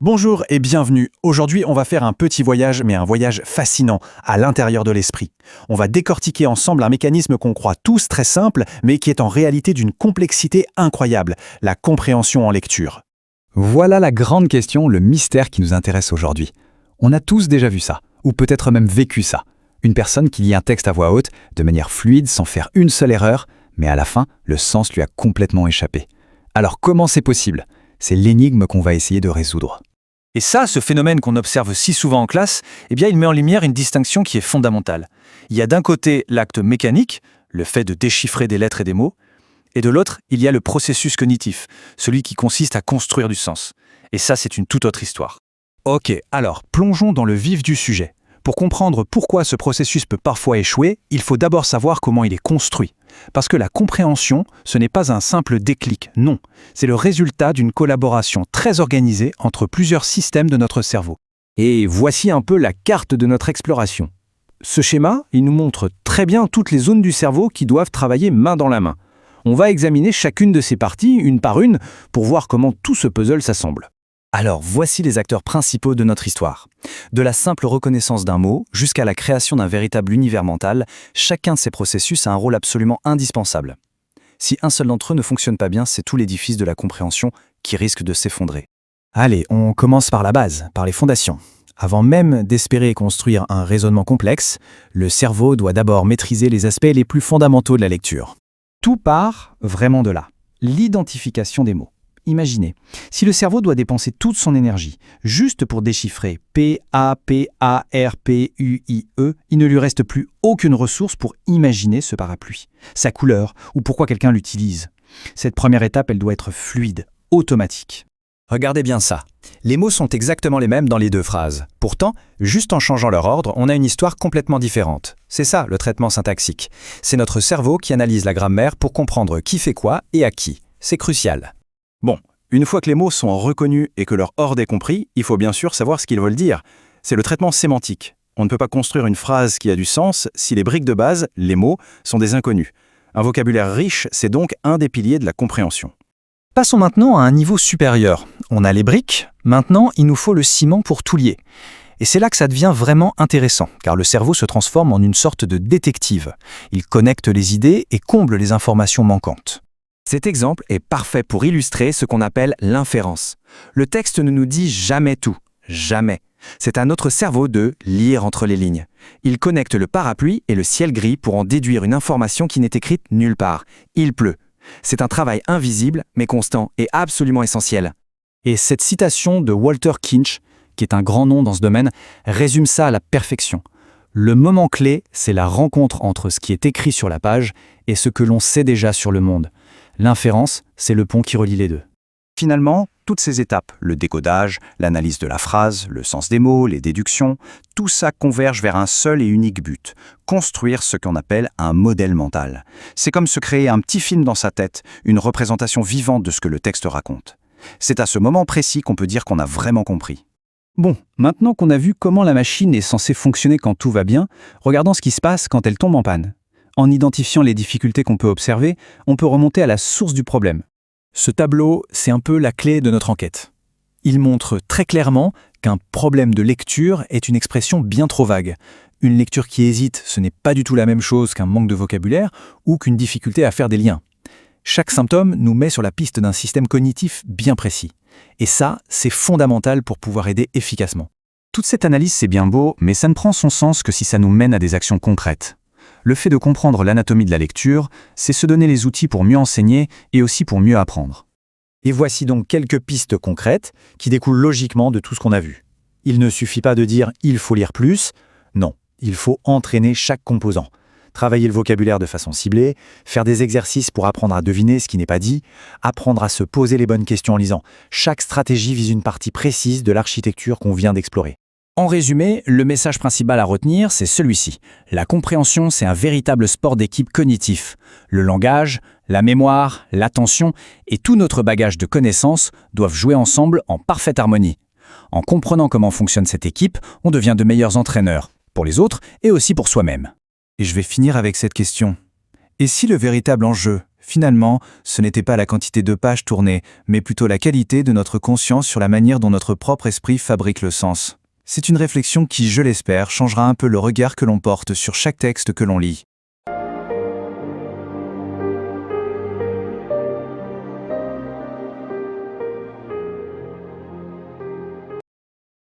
Bonjour et bienvenue. Aujourd'hui, on va faire un petit voyage, mais un voyage fascinant, à l'intérieur de l'esprit. On va décortiquer ensemble un mécanisme qu'on croit tous très simple, mais qui est en réalité d'une complexité incroyable, la compréhension en lecture. Voilà la grande question, le mystère qui nous intéresse aujourd'hui. On a tous déjà vu ça, ou peut-être même vécu ça. Une personne qui lit un texte à voix haute, de manière fluide, sans faire une seule erreur, mais à la fin, le sens lui a complètement échappé. Alors comment c'est possible ? C'est l'énigme qu'on va essayer de résoudre. Et ça, ce phénomène qu'on observe si souvent en classe, il met en lumière une distinction qui est fondamentale. Il y a d'un côté l'acte mécanique, le fait de déchiffrer des lettres et des mots, et de l'autre, il y a le processus cognitif, celui qui consiste à construire du sens. Et ça, c'est une toute autre histoire. Ok, alors plongeons dans le vif du sujet. Pour comprendre pourquoi ce processus peut parfois échouer, il faut d'abord savoir comment il est construit. Parce que la compréhension, ce n'est pas un simple déclic, non. C'est le résultat d'une collaboration très organisée entre plusieurs systèmes de notre cerveau. Et voici un peu la carte de notre exploration. Ce schéma, il nous montre très bien toutes les zones du cerveau qui doivent travailler main dans la main. On va examiner chacune de ces parties, une par une, pour voir comment tout ce puzzle s'assemble. Alors, voici les acteurs principaux de notre histoire. De la simple reconnaissance d'un mot jusqu'à la création d'un véritable univers mental, chacun de ces processus a un rôle absolument indispensable. Si un seul d'entre eux ne fonctionne pas bien, c'est tout l'édifice de la compréhension qui risque de s'effondrer. Allez, on commence par la base, par les fondations. Avant même d'espérer construire un raisonnement complexe, le cerveau doit d'abord maîtriser les aspects les plus fondamentaux de la lecture. Tout part vraiment de là, l'identification des mots. Imaginez, si le cerveau doit dépenser toute son énergie juste pour déchiffrer P-A-P-A-R-P-U-I-E, il ne lui reste plus aucune ressource pour imaginer ce parapluie, sa couleur ou pourquoi quelqu'un l'utilise. Cette première étape, elle doit être fluide, automatique. Regardez bien ça. Les mots sont exactement les mêmes dans les deux phrases. Pourtant, juste en changeant leur ordre, on a une histoire complètement différente. C'est ça, le traitement syntaxique. C'est notre cerveau qui analyse la grammaire pour comprendre qui fait quoi et à qui. C'est crucial. Bon, une fois que les mots sont reconnus et que leur ordre est compris, il faut bien sûr savoir ce qu'ils veulent dire. C'est le traitement sémantique. On ne peut pas construire une phrase qui a du sens si les briques de base, les mots, sont des inconnus. Un vocabulaire riche, c'est donc un des piliers de la compréhension. Passons maintenant à un niveau supérieur. On a les briques, maintenant il nous faut le ciment pour tout lier. Et c'est là que ça devient vraiment intéressant, car le cerveau se transforme en une sorte de détective. Il connecte les idées et comble les informations manquantes. Cet exemple est parfait pour illustrer ce qu'on appelle l'inférence. Le texte ne nous dit jamais tout, jamais. C'est à notre cerveau de lire entre les lignes. Il connecte le parapluie et le ciel gris pour en déduire une information qui n'est écrite nulle part. Il pleut. C'est un travail invisible, mais constant et absolument essentiel. Et cette citation de Walter Kinch, qui est un grand nom dans ce domaine, résume ça à la perfection. Le moment clé, c'est la rencontre entre ce qui est écrit sur la page et ce que l'on sait déjà sur le monde. L'inférence, c'est le pont qui relie les deux. Finalement, toutes ces étapes, le décodage, l'analyse de la phrase, le sens des mots, les déductions, tout ça converge vers un seul et unique but, construire ce qu'on appelle un modèle mental. C'est comme se créer un petit film dans sa tête, une représentation vivante de ce que le texte raconte. C'est à ce moment précis qu'on peut dire qu'on a vraiment compris. Bon, maintenant qu'on a vu comment la machine est censée fonctionner quand tout va bien, regardons ce qui se passe quand elle tombe en panne. En identifiant les difficultés qu'on peut observer, on peut remonter à la source du problème. Ce tableau, c'est un peu la clé de notre enquête. Il montre très clairement qu'un problème de lecture est une expression bien trop vague. Une lecture qui hésite, ce n'est pas du tout la même chose qu'un manque de vocabulaire ou qu'une difficulté à faire des liens. Chaque symptôme nous met sur la piste d'un système cognitif bien précis. Et ça, c'est fondamental pour pouvoir aider efficacement. Toute cette analyse, c'est bien beau, mais ça ne prend son sens que si ça nous mène à des actions concrètes. Le fait de comprendre l'anatomie de la lecture, c'est se donner les outils pour mieux enseigner et aussi pour mieux apprendre. Et voici donc quelques pistes concrètes qui découlent logiquement de tout ce qu'on a vu. Il ne suffit pas de dire « il faut lire plus », non, il faut entraîner chaque composant. Travailler le vocabulaire de façon ciblée, faire des exercices pour apprendre à deviner ce qui n'est pas dit, apprendre à se poser les bonnes questions en lisant. Chaque stratégie vise une partie précise de l'architecture qu'on vient d'explorer. En résumé, le message principal à retenir, c'est celui-ci. La compréhension, c'est un véritable sport d'équipe cognitif. Le langage, la mémoire, l'attention et tout notre bagage de connaissances doivent jouer ensemble en parfaite harmonie. En comprenant comment fonctionne cette équipe, on devient de meilleurs entraîneurs, pour les autres et aussi pour soi-même. Et je vais finir avec cette question. Et si le véritable enjeu, Finalement, ce n'était pas la quantité de pages tournées, mais plutôt la qualité de notre conscience sur la manière dont notre propre esprit fabrique le sens. C'est une réflexion qui, je l'espère, changera un peu le regard que l'on porte sur chaque texte que l'on lit.